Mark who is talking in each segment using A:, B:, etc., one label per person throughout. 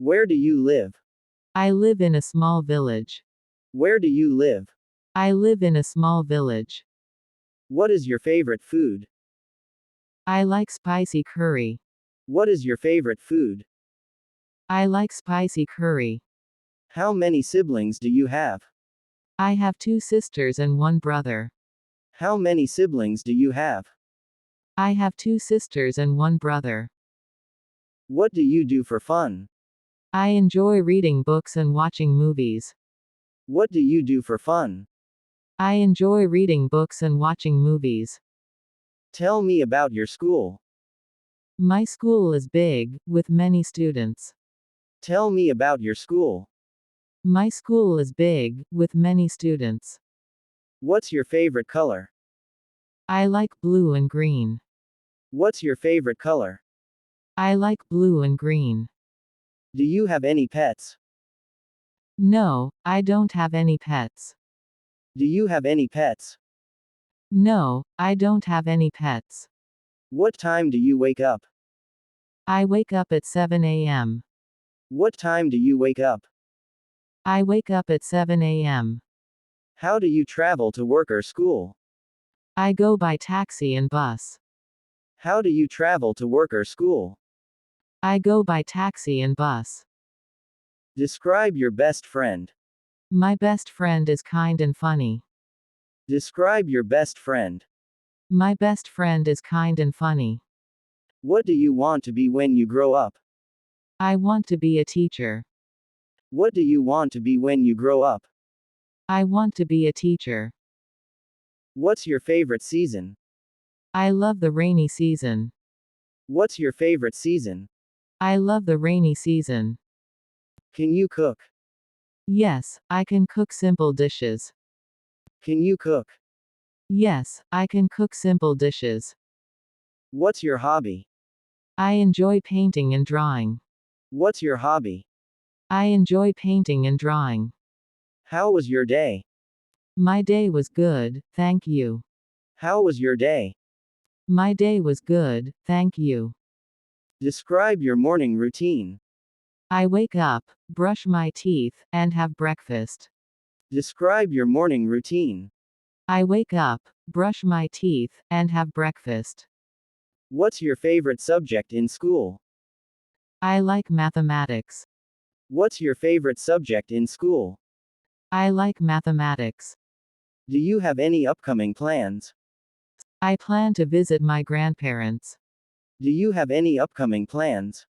A: Where do you live?
B: I live in a small village.
A: Where do you live?
B: I live in a small village.
A: What is your favorite food?
B: I like spicy curry.
A: What is your favorite food?
B: I like spicy curry.
A: How many siblings do you have?
B: I have two sisters and one brother.
A: How many siblings do you have?
B: I have two sisters and one brother.
A: What do you do for fun?
B: I enjoy reading books and watching movies.
A: What do you do for fun?
B: I enjoy reading books and watching movies.
A: Tell me about your school.
B: My school is big, with many students.
A: Tell me about your school.
B: My school is big, with many students.
A: What's your favorite color?
B: I like blue and green.
A: What's your favorite color?
B: I like blue and green.
A: Do you have any pets?
B: No, I don't have any pets.
A: Do you have any pets?
B: No, I don't have any pets.
A: What time do you wake up?
B: I wake up at 7 a.m.
A: What time do you wake up?
B: I wake up at 7 a.m.
A: How do you travel to work or school?
B: I go by taxi and bus.
A: How do you travel to work or school?
B: I go by taxi and bus.
A: Describe your best friend.
B: My best friend is kind and funny.
A: Describe your best friend.
B: My best friend is kind and funny.
A: What do you want to be when you grow up?
B: I want to be a teacher.
A: What do you want to be when you grow up?
B: I want to be a teacher.
A: What's your favorite season?
B: I love the rainy season.
A: What's your favorite season?
B: I love the rainy season.
A: Can you cook?
B: Yes, I can cook simple dishes.
A: Can you cook?
B: Yes, I can cook simple dishes.
A: What's your hobby?
B: I enjoy painting and drawing.
A: What's your hobby?
B: I enjoy painting and drawing.
A: How was your day?
B: My day was good, thank you.
A: How was your day?
B: My day was good, thank you.
A: Describe your morning routine.
B: I wake up, brush my teeth, and have breakfast.
A: Describe your morning routine.
B: I wake up, brush my teeth, and have breakfast.
A: What's your favorite subject in school?
B: I like mathematics.
A: What's your favorite subject in school?
B: I like mathematics.
A: Do you have any upcoming plans?
B: I plan to visit my grandparents.
A: Do you have any upcoming plans?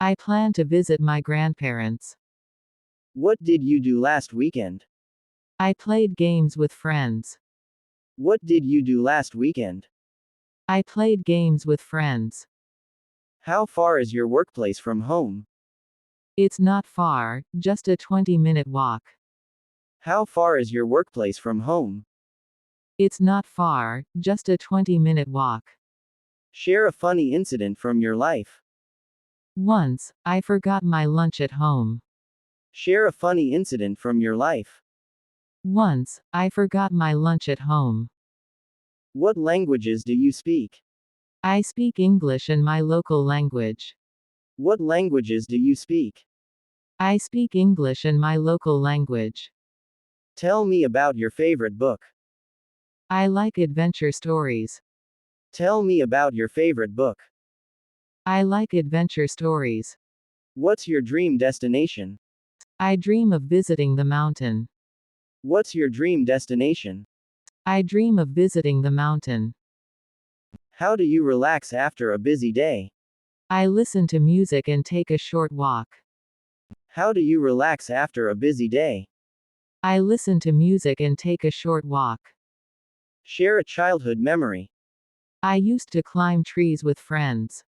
B: I plan to visit my grandparents.
A: What did you do last weekend?
B: I played games with friends.
A: What did you do last weekend?
B: I played games with friends.
A: How far is your workplace from home?
B: It's not far, just a 20-minute walk.
A: How far is your workplace from home?
B: It's not far, just a 20-minute walk.
A: Share a funny incident from your life.
B: Once, I forgot my lunch at home.
A: Share a funny incident from your life.
B: Once, I forgot my lunch at home.
A: What languages do you speak?
B: I speak English and my local language.
A: What languages do you speak?
B: I speak English and my local language.
A: Tell me about your favorite book.
B: I like adventure stories.
A: Tell me about your favorite book.
B: I like adventure stories.
A: What's your dream destination?
B: I dream of visiting the mountain.
A: What's your dream destination?
B: I dream of visiting the mountain.
A: How do you relax after a busy day?
B: I listen to music and take a short walk.
A: How do you relax after a busy day?
B: I listen to music and take a short walk.
A: Share a childhood memory.
B: I used to climb trees with friends.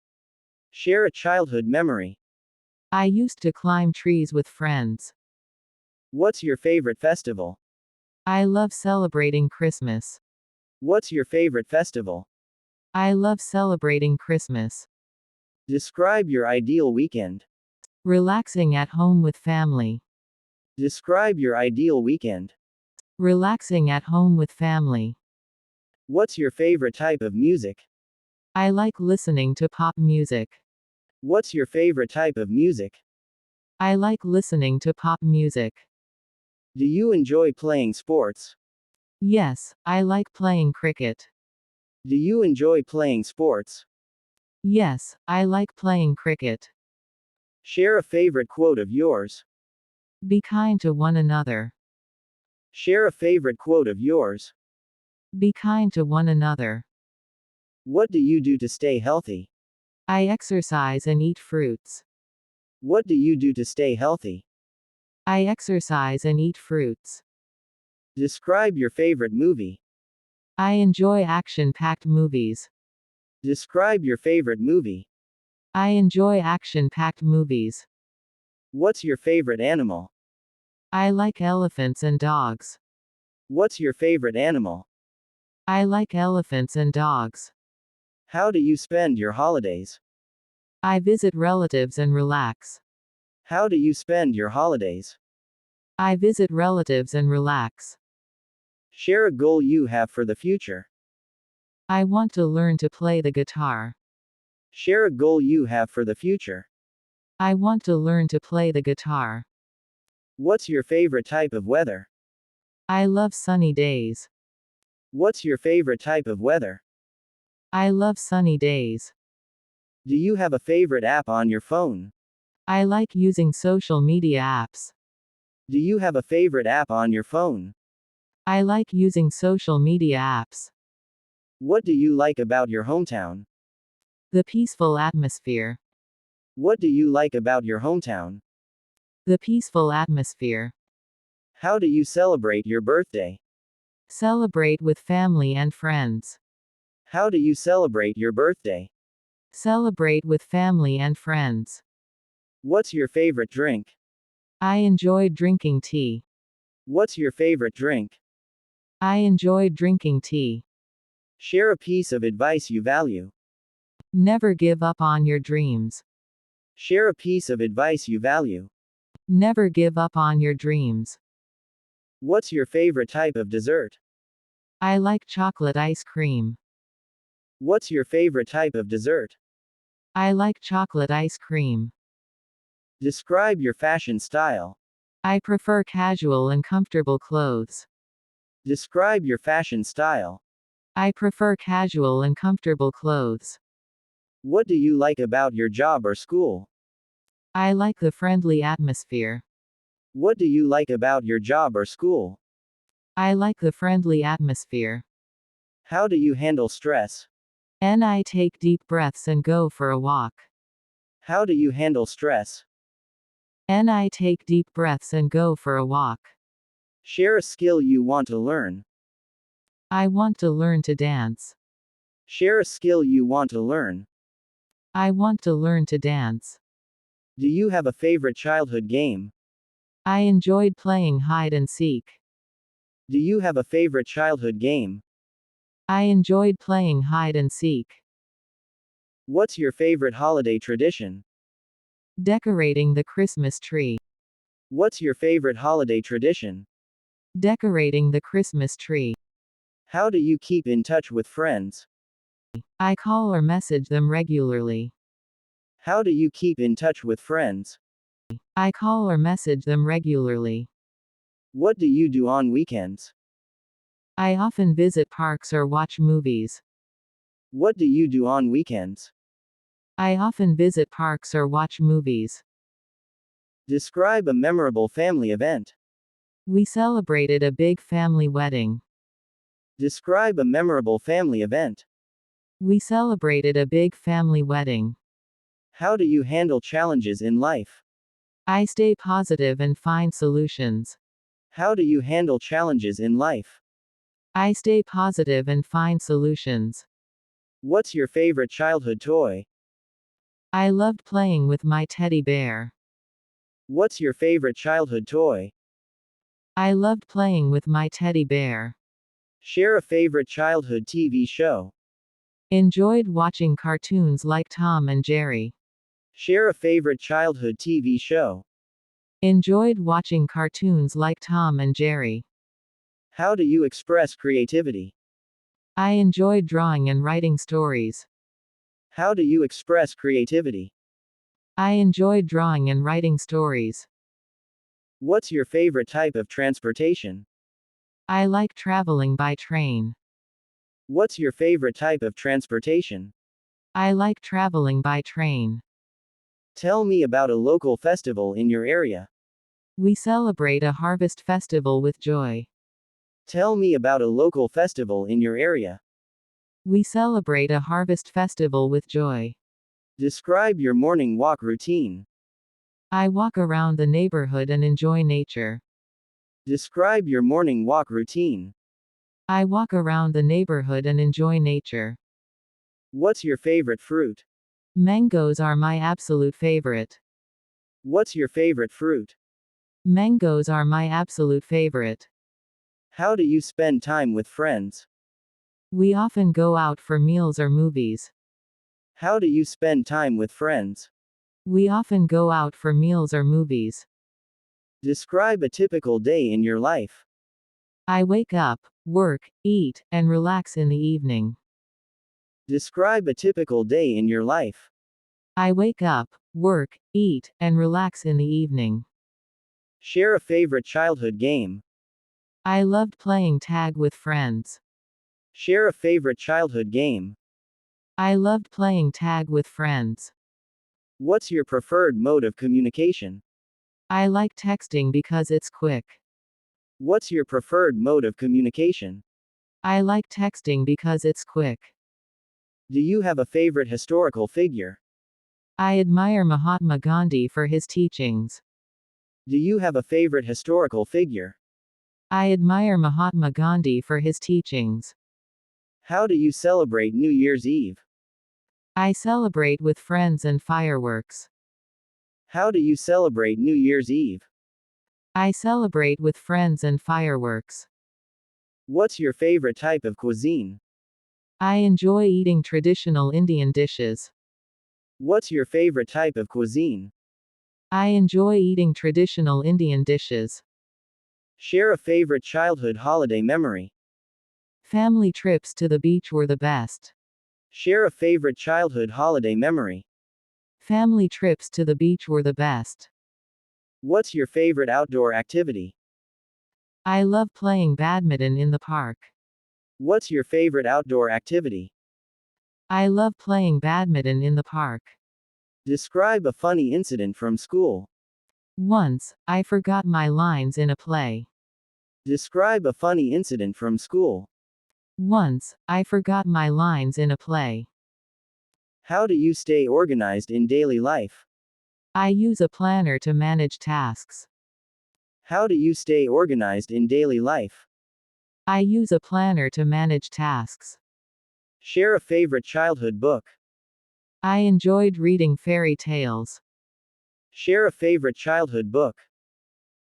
A: Share a childhood memory.
B: I used to climb trees with friends.
A: What's your favorite festival?
B: I love celebrating Christmas.
A: What's your favorite festival?
B: I love celebrating Christmas.
A: Describe your ideal weekend.
B: Relaxing at home with family.
A: Describe your ideal weekend.
B: Relaxing at home with family.
A: What's your favorite type of music?
B: I like listening to pop music.
A: What's your favorite type of music?
B: I like listening to pop music.
A: Do you enjoy playing sports?
B: Yes, I like playing cricket.
A: Do you enjoy playing sports?
B: Yes, I like playing cricket.
A: Share a favorite quote of yours.
B: Be kind to one another.
A: Share a favorite quote of yours.
B: Be kind to one another.
A: What do you do to stay healthy?
B: I exercise and eat fruits.
A: What do you do to stay healthy?
B: I exercise and eat fruits.
A: Describe your favorite movie.
B: I enjoy action-packed movies.
A: Describe your favorite movie.
B: I enjoy action-packed movies.
A: What's your favorite animal?
B: I like elephants and dogs.
A: What's your favorite animal?
B: I like elephants and dogs.
A: How do you spend your holidays?
B: I visit relatives and relax.
A: How do you spend your holidays?
B: I visit relatives and relax.
A: Share a goal you have for the future.
B: I want to learn to play the guitar.
A: Share a goal you have for the future.
B: I want to learn to play the guitar.
A: What's your favorite type of weather?
B: I love sunny days.
A: What's your favorite type of weather?
B: I love sunny days.
A: Do you have a favorite app on your phone?
B: I like using social media apps.
A: Do you have a favorite app on your phone?
B: I like using social media apps.
A: What do you like about your hometown?
B: The peaceful atmosphere.
A: What do you like about your hometown?
B: The peaceful atmosphere.
A: How do you celebrate your birthday?
B: Celebrate with family and friends.
A: How do you celebrate your birthday?
B: Celebrate with family and friends.
A: What's your favorite drink?
B: I enjoy drinking tea.
A: What's your favorite drink?
B: I enjoy drinking tea.
A: Share a piece of advice you value.
B: Never give up on your dreams.
A: Share a piece of advice you value.
B: Never give up on your dreams.
A: What's your favorite type of dessert?
B: I like chocolate ice cream.
A: What's your favorite type of dessert?
B: I like chocolate ice cream.
A: Describe your fashion style.
B: I prefer casual and comfortable clothes.
A: Describe your fashion style.
B: I prefer casual and comfortable clothes.
A: What do you like about your job or school?
B: I like the friendly atmosphere.
A: What do you like about your job or school?
B: I like the friendly atmosphere.
A: How do you handle stress?
B: And I take deep breaths and go for a walk.
A: How do you handle stress?
B: And I take deep breaths and go for a walk.
A: Share a skill you want to learn.
B: I want to learn to dance.
A: Share a skill you want to learn.
B: I want to learn to dance.
A: Do you have a favorite childhood game?
B: I enjoyed playing hide and seek.
A: Do you have a favorite childhood game?
B: I enjoyed playing hide and seek.
A: What's your favorite holiday tradition?
B: Decorating the Christmas tree.
A: What's your favorite holiday tradition?
B: Decorating the Christmas tree.
A: How do you keep in touch with friends?
B: I call or message them regularly.
A: How do you keep in touch with friends?
B: I call or message them regularly.
A: What do you do on weekends?
B: I often visit parks or watch movies.
A: What do you do on weekends?
B: I often visit parks or watch movies.
A: Describe a memorable family event.
B: We celebrated a big family wedding.
A: Describe a memorable family event.
B: We celebrated a big family wedding.
A: How do you handle challenges in life?
B: I stay positive and find solutions.
A: How do you handle challenges in life?
B: I stay positive and find solutions.
A: What's your favorite childhood toy?
B: I loved playing with my teddy bear.
A: What's your favorite childhood toy?
B: I loved playing with my teddy bear.
A: Share a favorite childhood TV show.
B: Enjoyed watching cartoons like Tom and Jerry.
A: Share a favorite childhood TV show.
B: Enjoyed watching cartoons like Tom and Jerry.
A: How do you express creativity?
B: I enjoyed drawing and writing stories.
A: How do you express creativity?
B: I enjoy drawing and writing stories.
A: What's your favorite type of transportation?
B: I like traveling by train.
A: What's your favorite type of transportation?
B: I like traveling by train.
A: Tell me about a local festival in your area.
B: We celebrate a harvest festival with joy.
A: Tell me about a local festival in your area.
B: We celebrate a harvest festival with joy.
A: Describe your morning walk routine.
B: I walk around the neighborhood and enjoy nature.
A: Describe your morning walk routine.
B: I walk around the neighborhood and enjoy nature.
A: What's your favorite fruit?
B: Mangoes are my absolute favorite.
A: What's your favorite fruit?
B: Mangoes are my absolute favorite.
A: How do you spend time with friends?
B: We often go out for meals or movies.
A: How do you spend time with friends?
B: We often go out for meals or movies.
A: Describe a typical day in your life.
B: I wake up, work, eat, and relax in the evening.
A: Describe a typical day in your life.
B: I wake up, work, eat, and relax in the evening.
A: Share a favorite childhood game.
B: I loved playing tag with friends.
A: Share a favorite childhood game.
B: I loved playing tag with friends.
A: What's your preferred mode of communication?
B: I like texting because it's quick.
A: What's your preferred mode of communication?
B: I like texting because it's quick.
A: Do you have a favorite historical figure?
B: I admire Mahatma Gandhi for his teachings.
A: Do you have a favorite historical figure?
B: I admire Mahatma Gandhi for his teachings.
A: How do you celebrate New Year's Eve?
B: I celebrate with friends and fireworks.
A: How do you celebrate New Year's Eve?
B: I celebrate with friends and fireworks.
A: What's your favorite type of cuisine?
B: I enjoy eating traditional Indian dishes.
A: What's your favorite type of cuisine?
B: I enjoy eating traditional Indian dishes.
A: Share a favorite childhood holiday memory.
B: Family trips to the beach were the best.
A: Share a favorite childhood holiday memory.
B: Family trips to the beach were the best.
A: What's your favorite outdoor activity?
B: I love playing badminton in the park.
A: What's your favorite outdoor activity?
B: I love playing badminton in the park.
A: Describe a funny incident from school.
B: Once, I forgot my lines in a play.
A: Describe a funny incident from school.
B: Once, I forgot my lines in a play.
A: How do you stay organized in daily life?
B: I use a planner to manage tasks.
A: How do you stay organized in daily life?
B: I use a planner to manage tasks.
A: Share a favorite childhood book.
B: I enjoyed reading fairy tales.
A: Share a favorite childhood book.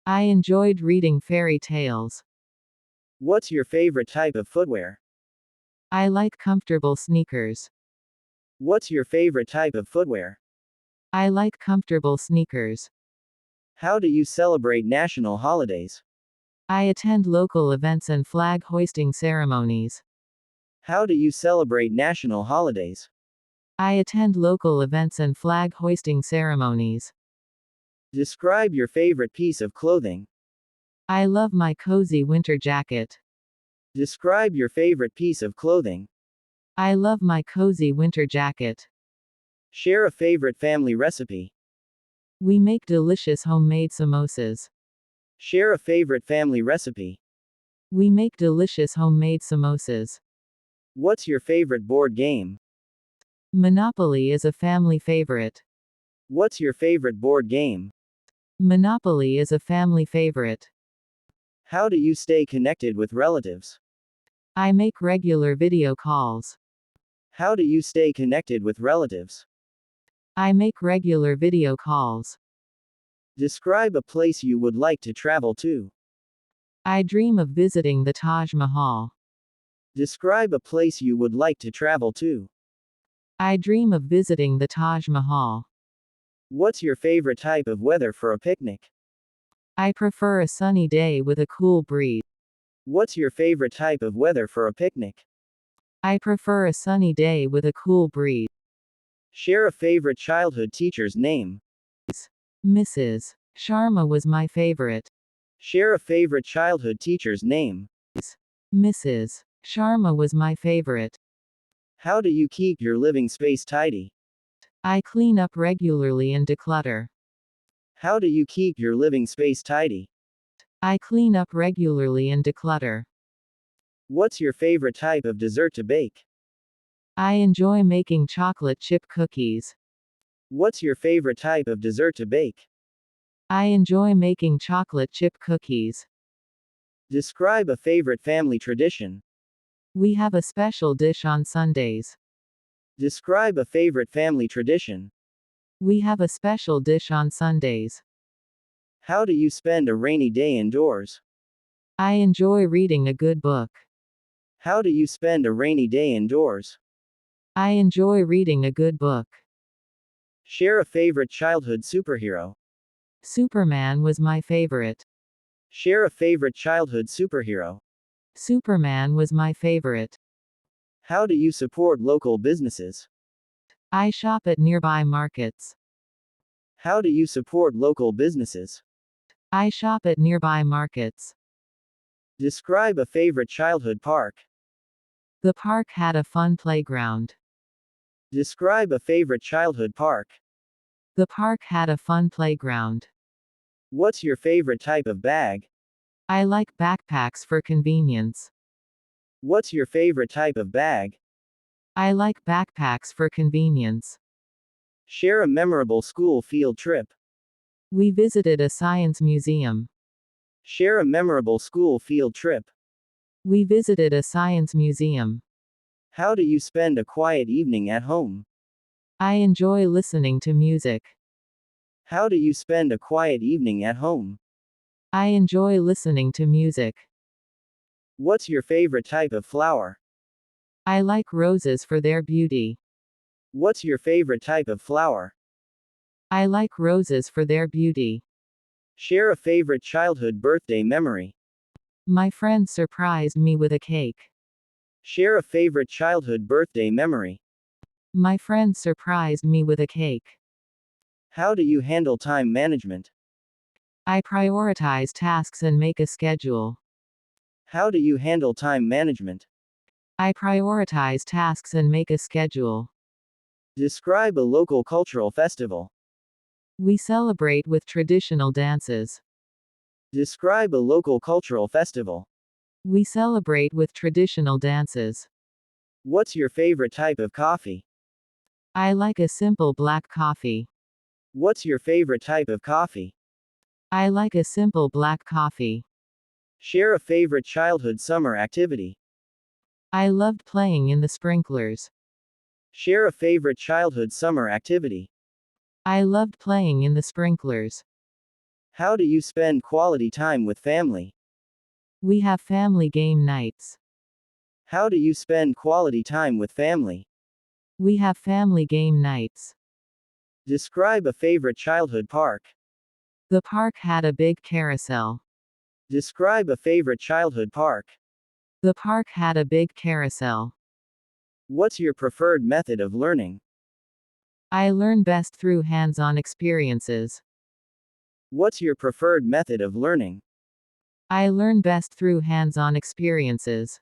B: I enjoyed reading fairy tales.
A: What's your favorite type of footwear?
B: I like comfortable sneakers.
A: What's your favorite type of footwear?
B: I like comfortable sneakers.
A: How do you celebrate national holidays?
B: I attend local events and flag hoisting ceremonies.
A: How do you celebrate national holidays?
B: I attend local events and flag hoisting ceremonies.
A: Describe your favorite piece of clothing.
B: I love my cozy winter jacket.
A: Describe your favorite piece of clothing.
B: I love my cozy winter jacket.
A: Share a favorite family recipe.
B: We make delicious homemade samosas.
A: Share a favorite family recipe.
B: We make delicious homemade samosas.
A: What's your favorite board game?
B: Monopoly is a family favorite.
A: What's your favorite board game?
B: Monopoly is a family favorite.
A: How do you stay connected with relatives?
B: I make regular video calls.
A: How do you stay connected with relatives?
B: I make regular video calls.
A: Describe a place you would like to travel to.
B: I dream of visiting the Taj Mahal.
A: Describe a place you would like to travel to.
B: I dream of visiting the Taj Mahal.
A: What's your favorite type of weather for a picnic?
B: I prefer a sunny day with a cool breeze.
A: What's your favorite type of weather for a picnic?
B: I prefer a sunny day with a cool breeze.
A: Share a favorite childhood teacher's name.
B: Mrs. Sharma was my favorite.
A: Share a favorite childhood teacher's name.
B: Mrs. Sharma was my favorite.
A: How do you keep your living space tidy?
B: I clean up regularly and declutter.
A: How do you keep your living space tidy?
B: I clean up regularly and declutter.
A: What's your favorite type of dessert to bake?
B: I enjoy making chocolate chip cookies.
A: What's your favorite type of dessert to bake?
B: I enjoy making chocolate chip cookies.
A: Describe a favorite family tradition.
B: We have a special dish on Sundays.
A: Describe a favorite family tradition.
B: We have a special dish on Sundays.
A: How do you spend a rainy day indoors?
B: I enjoy reading a good book.
A: How do you spend a rainy day indoors?
B: I enjoy reading a good book.
A: Share a favorite childhood superhero.
B: Superman was my favorite.
A: Share a favorite childhood superhero.
B: Superman was my favorite.
A: How do you support local businesses?
B: I shop at nearby markets.
A: How do you support local businesses?
B: I shop at nearby markets.
A: Describe a favorite childhood park.
B: The park had a fun playground.
A: Describe a favorite childhood park.
B: The park had a fun playground.
A: What's your favorite type of bag?
B: I like backpacks for convenience.
A: What's your favorite type of bag?
B: I like backpacks for convenience.
A: Share a memorable school field trip.
B: We visited a science museum.
A: Share a memorable school field trip.
B: We visited a science museum.
A: How do you spend a quiet evening at home?
B: I enjoy listening to music.
A: How do you spend a quiet evening at home?
B: I enjoy listening to music.
A: What's your favorite type of flower?
B: I like roses for their beauty.
A: What's your favorite type of flower?
B: I like roses for their beauty.
A: Share a favorite childhood birthday memory.
B: My friend surprised me with a cake.
A: Share a favorite childhood birthday memory.
B: My friend surprised me with a cake.
A: How do you handle time management?
B: I prioritize tasks and make a schedule.
A: How do you handle time management?
B: I prioritize tasks and make a schedule.
A: Describe a local cultural festival.
B: We celebrate with traditional dances.
A: Describe a local cultural festival.
B: We celebrate with traditional dances.
A: What's your favorite type of coffee?
B: I like a simple black coffee.
A: What's your favorite type of coffee?
B: I like a simple black coffee.
A: Share a favorite childhood summer activity.
B: I loved playing in the sprinklers.
A: Share a favorite childhood summer activity.
B: I loved playing in the sprinklers.
A: How do you spend quality time with family?
B: We have family game nights.
A: How do you spend quality time with family?
B: We have family game nights.
A: Describe a favorite childhood park.
B: The park had a big carousel.
A: Describe a favorite childhood park.
B: The park had a big carousel.
A: What's your preferred method of learning?
B: I learn best through hands-on experiences.
A: What's your preferred method of learning?
B: I learn best through hands-on experiences.